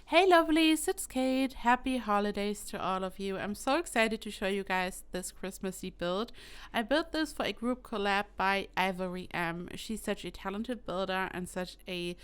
Hey lovelies, it's Kate. Happy holidays to all of you. I'm so excited to show you guys this Christmassy build. I built this for a group collab by IvoryM. She's such a talented builder and such a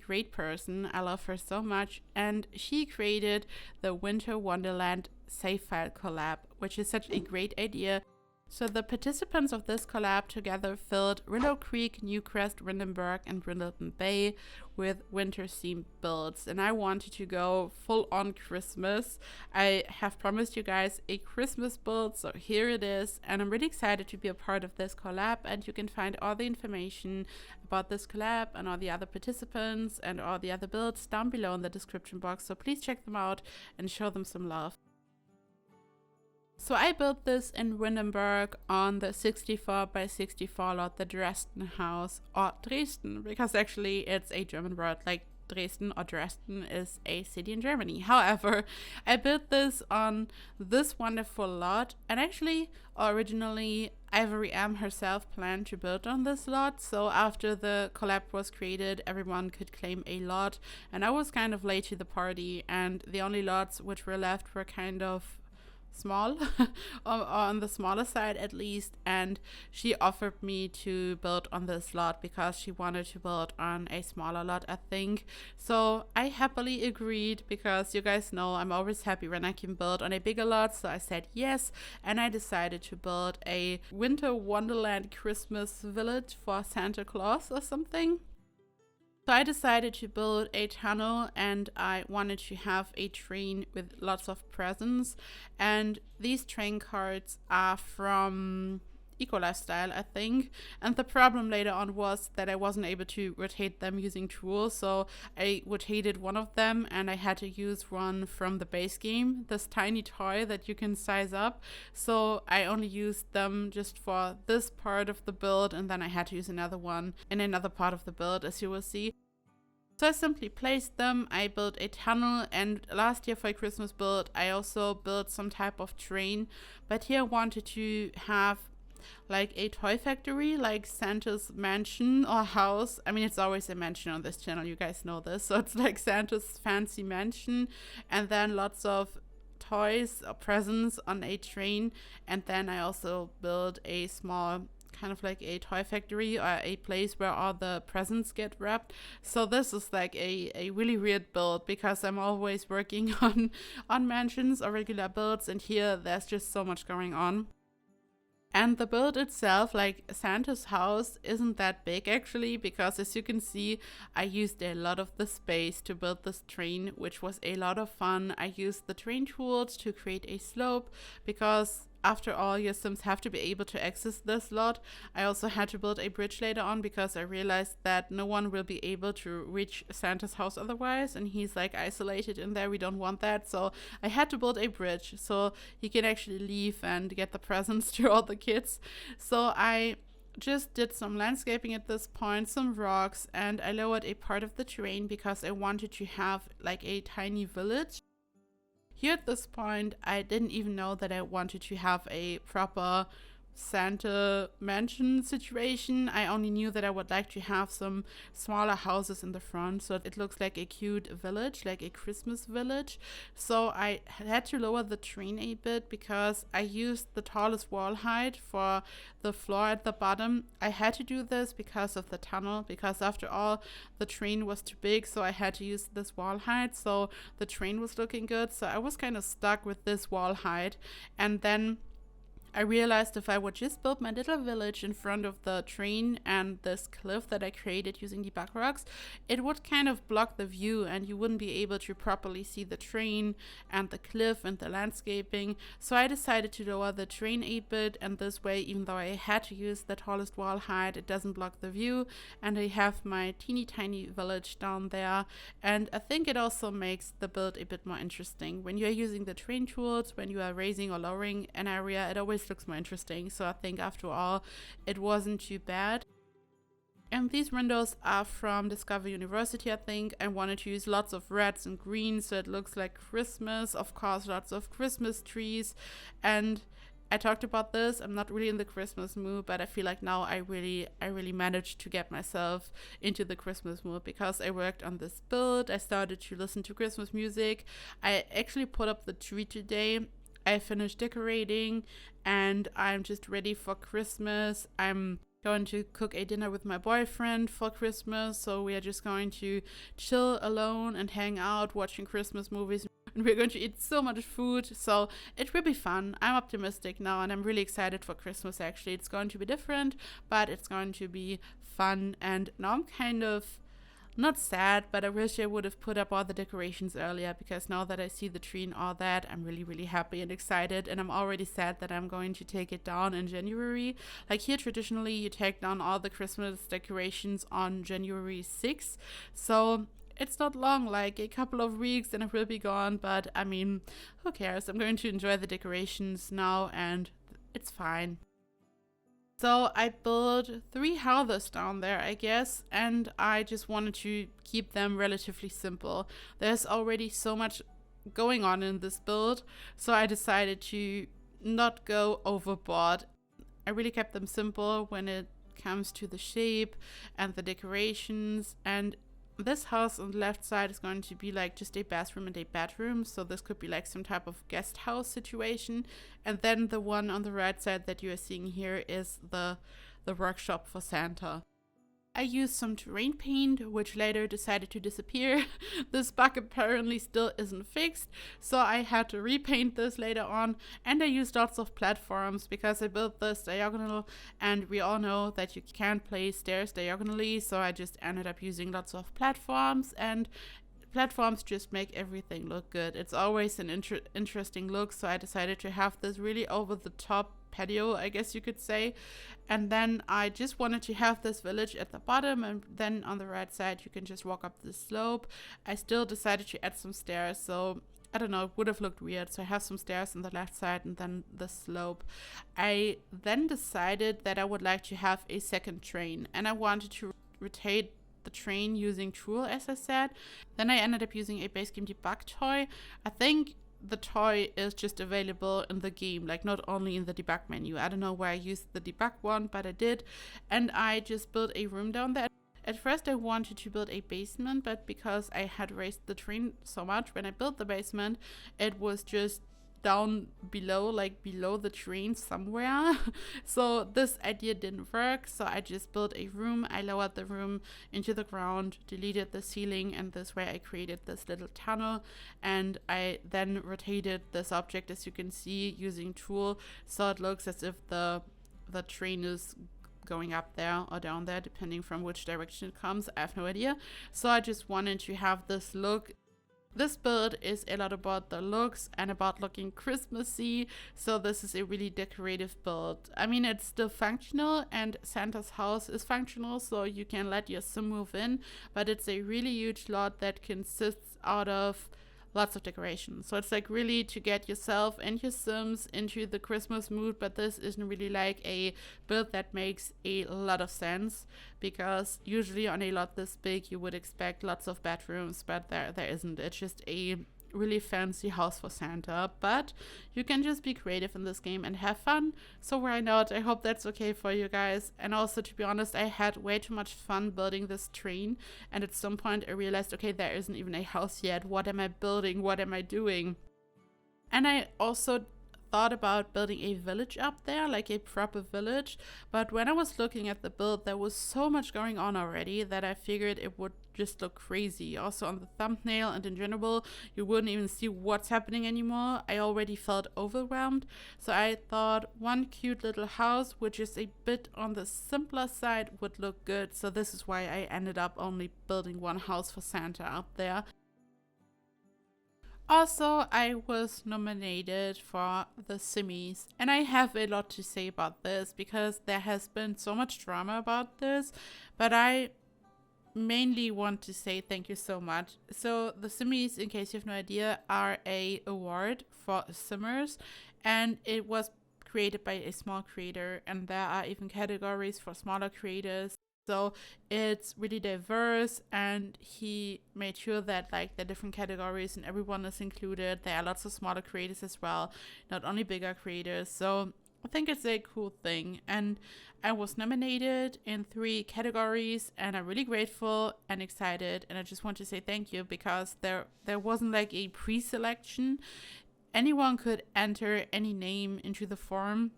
great person. I love her so much. And she created the Winter Wonderland save file collab, which is such a great idea. So the participants of this collab together filled Willow Creek, Newcrest, Rindenburg, and Brindleton Bay with winter-themed builds. And I wanted to go full on Christmas. I have promised you guys a Christmas build, so here it is. And I'm really excited to be a part of this collab. And you can find all the information about this collab and all the other participants and all the other builds down below in the description box. So please check them out and show them some love. So I built this in Rindenburg on the 64 by 64 lot, the Dresden house, or Dresden, because actually it's a German word, like Dresden or Dresden is a city in Germany. However, I built this on this wonderful lot, and actually originally IvoryM herself planned to build on this lot. So after the collab was created, everyone could claim a lot, and I was kind of late to the party, and the only lots which were left were kind of small on the smaller side at least, and she offered me to build on this lot because she wanted to build on a smaller lot, I think. So I happily agreed because you guys know I'm always happy when I can build on a bigger lot. So I said yes, and I decided to build a Winter Wonderland Christmas village for Santa Claus or something. So I decided to build a tunnel, and I wanted to have a train with lots of presents. And these train cards are from Ecolifestyle, I think. And the problem later on was that I wasn't able to rotate them using tools. So I rotated one of them, and I had to use one from the base game, this tiny toy that you can size up. So I only used them just for this part of the build, and then I had to use another one in another part of the build, as you will see. So I simply placed them, I built a tunnel, and last year for a Christmas build I also built some type of train, but here I wanted to have like a toy factory, like Santa's mansion or house. I mean, it's always a mansion on this channel, you guys know this. So it's like Santa's fancy mansion, and then lots of toys or presents on a train. And then I also built a small kind of like a toy factory or a place where all the presents get wrapped. So this is like a really weird build because I'm always working on mansions or regular builds, and here there's just so much going on. And the build itself, like Santa's house, isn't that big actually, because as you can see, I used a lot of the space to build this train, which was a lot of fun. I used the train tools to create a slope because after all, your Sims have to be able to access this lot. I also had to build a bridge later on because I realized that no one will be able to reach Santa's house otherwise, and he's like isolated in there. We don't want that. So I had to build a bridge so he can actually leave and get the presents to all the kids. So I just did some landscaping at this point, some rocks, and I lowered a part of the terrain because I wanted to have like a tiny village. Here at this point, I didn't even know that I wanted to have a proper Santa mansion situation. I only knew that I would like to have some smaller houses in the front so it looks like a cute village, like a Christmas village. So I had to lower the terrain a bit because I used the tallest wall height for the floor at the bottom. I had to do this because of the tunnel, because after all the train was too big, so I had to use this wall height so the train was looking good. So I was kind of stuck with this wall height, and then I realized if I would just build my little village in front of the train and this cliff that I created using the debug rocks, it would kind of block the view and you wouldn't be able to properly see the train and the cliff and the landscaping. So I decided to lower the train a bit, and this way, even though I had to use the tallest wall height, it doesn't block the view, and I have my teeny tiny village down there. And I think it also makes the build a bit more interesting. When you're using the train tools, when you are raising or lowering an area, it always looks more interesting. So I think after all it wasn't too bad. And these windows are from Discover University, I think. I wanted to use lots of reds and greens so it looks like Christmas. Of course, lots of Christmas trees. And I talked about this. I'm not really in the Christmas mood, but I feel like now I really managed to get myself into the Christmas mood because I worked on this build. I started to listen to Christmas music. I actually put up the tree today. I finished decorating and I'm just ready for Christmas. I'm going to cook a dinner with my boyfriend for Christmas, so we are just going to chill alone and hang out watching Christmas movies, and we're going to eat so much food, so it will be fun. I'm optimistic now and I'm really excited for Christmas. Actually, it's going to be different, but it's going to be fun. And now I'm kind of not sad, but I wish I would have put up all the decorations earlier, because now that I see the tree and all that, I'm really happy and excited. And I'm already sad that I'm going to take it down in January. Like here, traditionally, you take down all the Christmas decorations on January 6th. So it's not long, like a couple of weeks and it will be gone. But I mean, who cares? I'm going to enjoy the decorations now and it's fine. So I built 3 houses down there, I guess, and I just wanted to keep them relatively simple. There's already so much going on in this build, so I decided to not go overboard. I really kept them simple when it comes to the shape and the decorations. And this house on the left side is going to be like just a bathroom and a bedroom, so this could be like some type of guest house situation. And then the one on the right side that you are seeing here is the workshop for Santa. I used some terrain paint, which later decided to disappear. This bug apparently still isn't fixed, so I had to repaint this later on. And I used lots of platforms because I built this diagonal, and we all know that you can't place stairs diagonally, so I just ended up using lots of platforms, and platforms just make everything look good. It's always an interesting look, so I decided to have this really over the top patio, I guess you could say. And then I just wanted to have this village at the bottom, and then on the right side you can just walk up the slope. I still decided to add some stairs, so I don't know, it would have looked weird. So I have some stairs on the left side and then the slope. I then decided that I would like to have a second train, and I wanted to rotate the train using Tool, as I said. Then I ended up using a base game debug toy. I think the toy is just available in the game, like not only in the debug menu. I don't know where I used the debug one, but I did. And I just built a room down there. At first I wanted to build a basement, but because I had raised the train so much when I built the basement, it was just down below, like below the train somewhere. So this idea didn't work, so I just built a room. I lowered the room into the ground, deleted the ceiling, and this way I created this little tunnel. And I then rotated this object, as you can see, using Tool, so it looks as if the train is going up there or down there, depending from which direction it comes. I have no idea. So I just wanted to have this look. This build is a lot about the looks and about looking Christmassy, so this is a really decorative build. I mean, it's still functional, and Santa's house is functional, so you can let your sim move in, but it's a really huge lot that consists out of lots of decorations. So it's like really to get yourself and your sims into the Christmas mood, but this isn't really like a build that makes a lot of sense, because usually on a lot this big you would expect lots of bedrooms, but there isn't. It's just a really fancy house for Santa, but you can just be creative in this game and have fun, so why not? I hope that's okay for you guys. And also, to be honest, I had way too much fun building this train, and at some point I realized, okay, there isn't even a house yet. What am I building? What am I doing? And I also thought about building a village up there, like a proper village, but when I was looking at the build, there was so much going on already that I figured it would just look crazy. Also on the thumbnail and in general, you wouldn't even see what's happening anymore. I already felt overwhelmed, so I thought one cute little house, which is a bit on the simpler side, would look good. So this is why I ended up only building one house for Santa up there. Also, I was nominated for the Simis, and I have a lot to say about this because there has been so much drama about this, but I mainly want to say thank you so much. So the Simis, in case you have no idea, are a award for simmers, and it was created by a small creator, and there are even categories for smaller creators. So it's really diverse, and he made sure that like the different categories and everyone is included. There are lots of smaller creators as well, not only bigger creators. So I think it's a cool thing. And I was nominated in 3 categories, and I'm really grateful and excited. And I just want to say thank you, because there wasn't like a pre-selection. Anyone could enter any name into the form,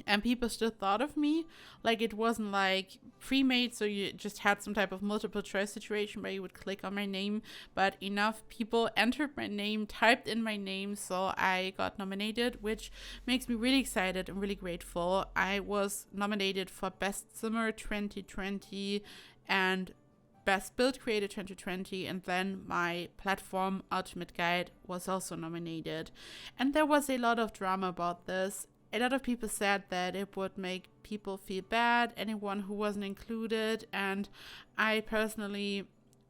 and people still thought of me. Like, it wasn't like pre-made, so you just had some type of multiple choice situation where you would click on my name, but enough people entered my name, typed in my name, so I got nominated, which makes me really excited and really grateful. I was nominated for Best Simmer 2020 and Best Build Creator 2020, and then my platform Ultimate Guide was also nominated. And there was a lot of drama about this. A lot of people said that it would make people feel bad, anyone who wasn't included, and I personally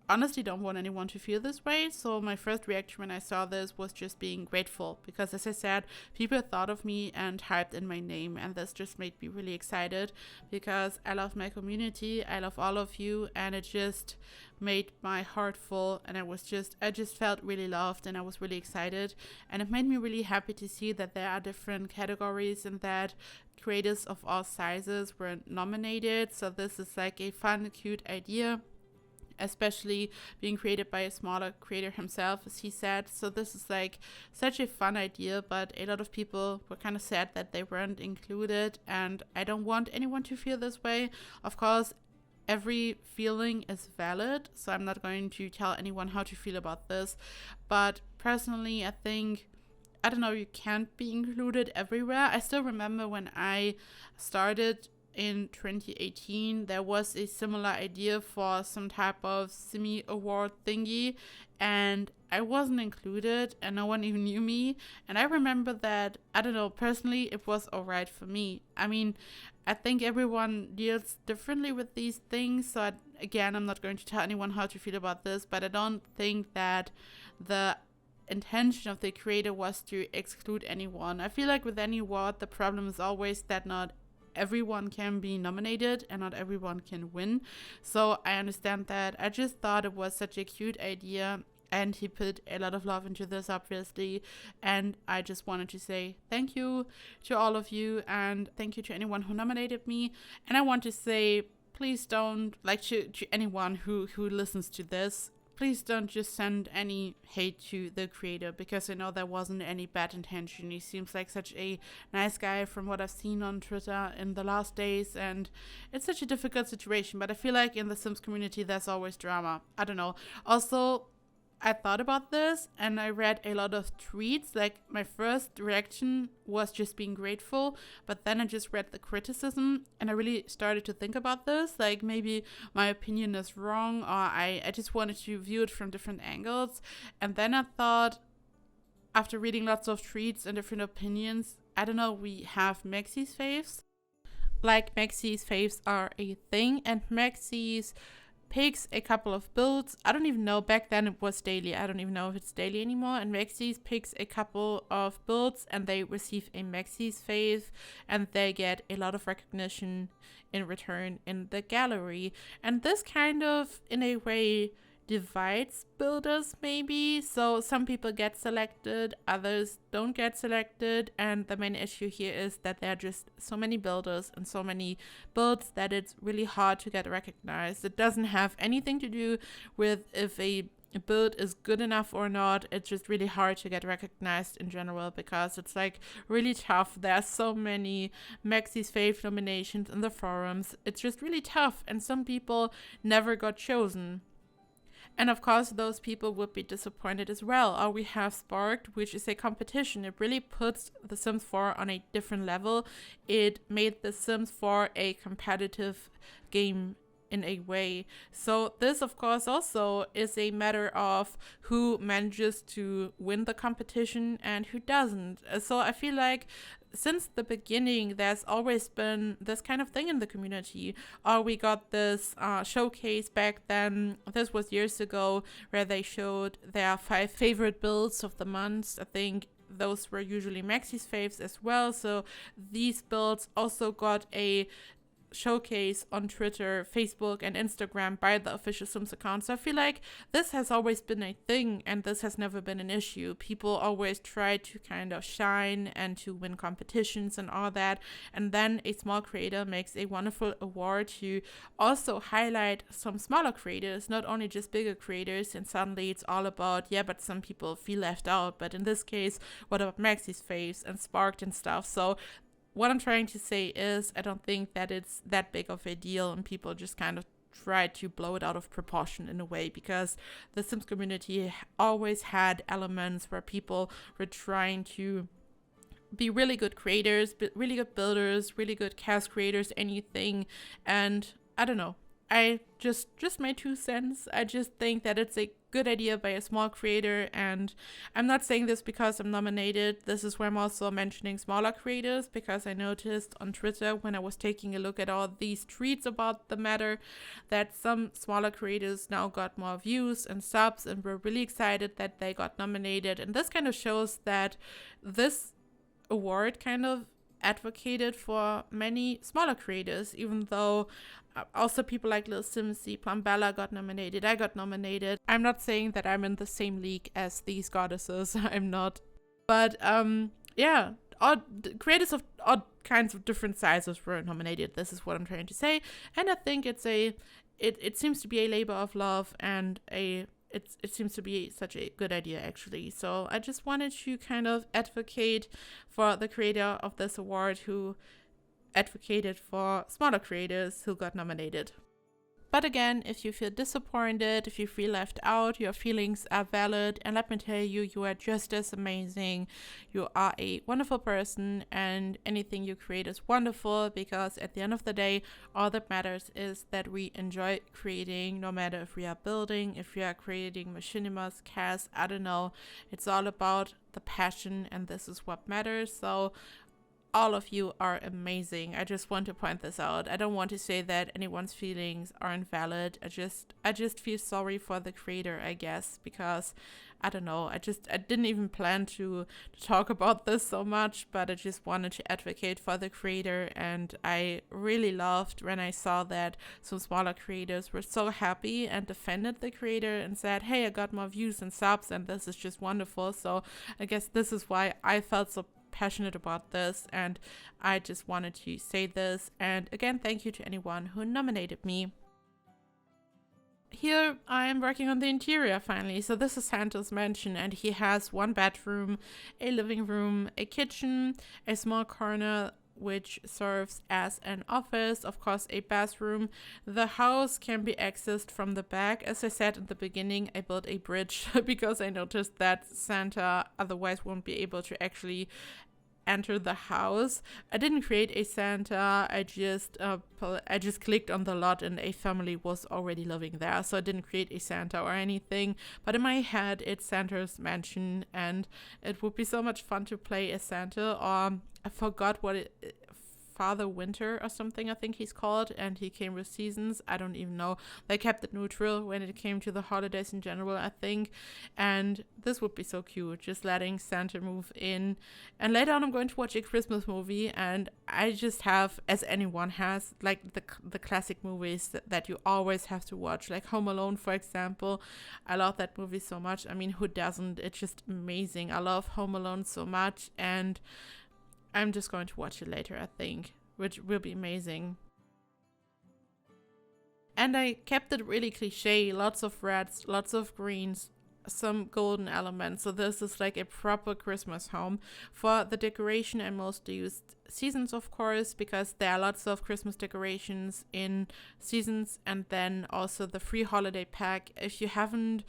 honestly don't want anyone to feel this way. So my first reaction when I saw this was just being grateful, because as I said, people thought of me and typed in my name, and this just made me really excited, because I love my community, I love all of you, and it just made my heart full, and I just felt really loved, and I was really excited, and it made me really happy to see that there are different categories and that creators of all sizes were nominated. So this is like a fun, cute idea, especially being created by a smaller creator himself, as he said. So this is like such a fun idea, but a lot of people were kind of sad that they weren't included, and I don't want anyone to feel this way. Of course, every feeling is valid, so I'm not going to tell anyone how to feel about this, but personally I think, I don't know, you can't be included everywhere. I still remember when I started in 2018, there was a similar idea for some type of Simi award thingy, and I wasn't included, and no one even knew me. And I remember that, I don't know, personally it was alright for me. I mean, I think everyone deals differently with these things, so again, I'm not going to tell anyone how to feel about this, but I don't think that the intention of the creator was to exclude anyone. I feel like with any award, the problem is always that not everyone can be nominated and not everyone can win. So I understand that. I just thought it was such a cute idea, and he put a lot of love into this, obviously, and I just wanted to say thank you to all of you, and thank you to anyone who nominated me. And I want to say, please don't, like, to anyone who listens to this, please don't just send any hate to the creator, because I know there wasn't any bad intention. He seems like such a nice guy from what I've seen on Twitter in the last days, and it's such a difficult situation, but I feel like in the Sims community there's always drama. I don't know. Also, I thought about this and I read a lot of tweets. Like, my first reaction was just being grateful, but then I just read the criticism and I really started to think about this. Like, maybe my opinion is wrong, or I just wanted to view it from different angles. And then I thought, after reading lots of tweets and different opinions, I don't know, we have Maxie's faves. Like, Maxie's faves are a thing, and Maxie's picks a couple of builds. I don't even know, back then it was daily. I don't even know if it's daily anymore. And Maxie's picks a couple of builds and they receive a Maxie's fave, and they get a lot of recognition in return in the gallery. And this kind of, in a way, divides builders maybe. So some people get selected, others don't get selected, and the main issue here is that there are just so many builders and so many builds that it's really hard to get recognized. It doesn't have anything to do with if a build is good enough or not. It's just really hard to get recognized in general, because it's like really tough. There are so many Maxie's Fave nominations in the forums. It's just really tough, and some people never got chosen. And of course, those people would be disappointed as well. Or we have Sparked, which is a competition. It really puts The Sims 4 on a different level. It made The Sims 4 a competitive game in a way. So this, of course, also is a matter of who manages to win the competition and who doesn't. So I feel like since the beginning, there's always been this kind of thing in the community. Or we got this showcase back then, this was years ago, where they showed their 5 favorite builds of the month. I think those were usually Maxie's faves as well. So these builds also got a showcase on Twitter, Facebook, and Instagram by the official Sims account. So I feel like this has always been a thing, and this has never been an issue. People always try to kind of shine and to win competitions and all that, and then a small creator makes a wonderful award to also highlight some smaller creators, not only just bigger creators, and suddenly it's all about, yeah, but some people feel left out. But in this case, what about Maxie's Face and Sparked and stuff? So what I'm trying to say is, I don't think that it's that big of a deal, and people just kind of try to blow it out of proportion in a way, because the Sims community always had elements where people were trying to be really good creators, really good builders, really good cast creators, anything. And I don't know, I just my 2 cents. I just think that it's a good idea by a small creator, and I'm not saying this because I'm nominated. This is where I'm also mentioning smaller creators, because I noticed on Twitter when I was taking a look at all these tweets about the matter that some smaller creators now got more views and subs and were really excited that they got nominated. And this kind of shows that this award kind of advocated for many smaller creators, even though also people like Lil Simsy, Plumbella got nominated, I got nominated. I'm not saying that I'm in the same league as these goddesses, I'm not. But yeah, creators of all kinds of different sizes were nominated. This is what I'm trying to say. And I think it seems to be a labor of love, and it seems to be such a good idea, actually. So I just wanted to kind of advocate for the creator of this award who advocated for smaller creators who got nominated. But again, if you feel disappointed, if you feel left out, your feelings are valid. And let me tell you, you are just as amazing. You are a wonderful person, and anything you create is wonderful, because at the end of the day, all that matters is that we enjoy creating, no matter if we are building, if we are creating machinimas, casts, I don't know. It's all about the passion, and this is what matters. So all of you are amazing. I just want to point this out. I don't want to say that anyone's feelings aren't valid. I just feel sorry for the creator, I guess, because I don't know. I didn't even plan to talk about this so much, but I just wanted to advocate for the creator. And I really loved when I saw that some smaller creators were so happy and defended the creator and said, hey, I got more views and subs, and this is just wonderful. So I guess this is why I felt so passionate about this, and I just wanted to say this. And again, thank you to anyone who nominated me. Here I am working on the interior finally. So this is Santa's mansion, and he has 1 bedroom, a living room, a kitchen, a small corner which serves as an office, of course a bathroom. The house can be accessed from the back. As I said in the beginning, I built a bridge because I noticed that Santa otherwise won't be able to actually enter the house. I didn't create a Santa. I just clicked on the lot and a family was already living there, so I didn't create a Santa or anything. But in my head, it's Santa's mansion, and it would be so much fun to play as Santa. Or I forgot what Father Winter or something I think he's called, and he came with seasons. I don't even know. They kept it neutral when it came to the holidays in general, I think. And this would be so cute, just letting Santa move in. And later on I'm going to watch a Christmas movie, and I just have, as anyone has, like the classic movies that you always have to watch, like Home Alone, for example. I love that movie so much. I mean, who doesn't? It's just amazing. I love Home Alone so much, and I'm just going to watch it later, I think, which will be amazing. And I kept it really cliche, lots of reds, lots of greens, some golden elements. So this is like a proper Christmas home. For the decoration, I mostly used Seasons, of course, because there are lots of Christmas decorations in Seasons, and then also the free holiday pack. If you haven't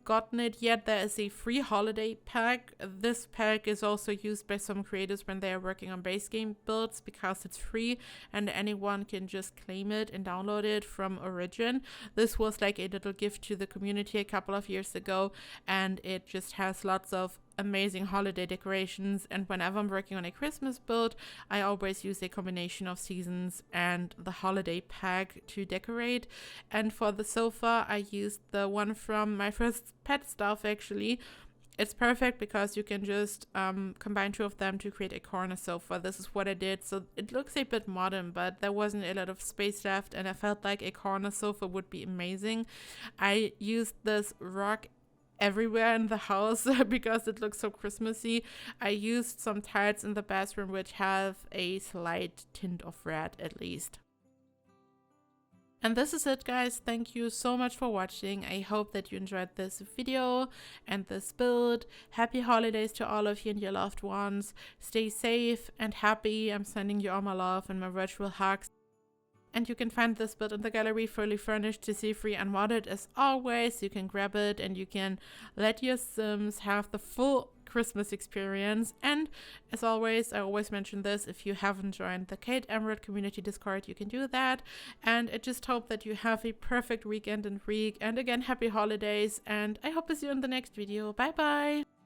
gotten it yet, there is a free holiday pack. This pack is also used by some creators when they are working on base game builds, because it's free and anyone can just claim it and download it from Origin. This was like a little gift to the community a couple of years ago, and it just has lots of amazing holiday decorations. And whenever I'm working on a Christmas build, I always use a combination of Seasons and the holiday pack to decorate. And for the sofa, I used the one from my first pet stuff, actually. it's perfect because you can just combine two of them to create a corner sofa. This is what I did. So it looks a bit modern, but there wasn't a lot of space left, and I felt like a corner sofa would be amazing. I used this rug everywhere in the house because it looks so Christmassy. I used some tiles in the bathroom which have a slight tint of red at least. And this is it, guys. Thank you so much for watching. I hope that you enjoyed this video and this build. Happy holidays to all of you and your loved ones. Stay safe and happy. I'm sending you all my love and my virtual hugs. And you can find this build in the gallery, fully furnished, TC free and modded as always. You can grab it and you can let your Sims have the full Christmas experience. And as always, I always mention this, if you haven't joined the KateEmerald community Discord, you can do that. And I just hope that you have a perfect weekend and week. And again, happy holidays, and I hope to see you in the next video. Bye bye.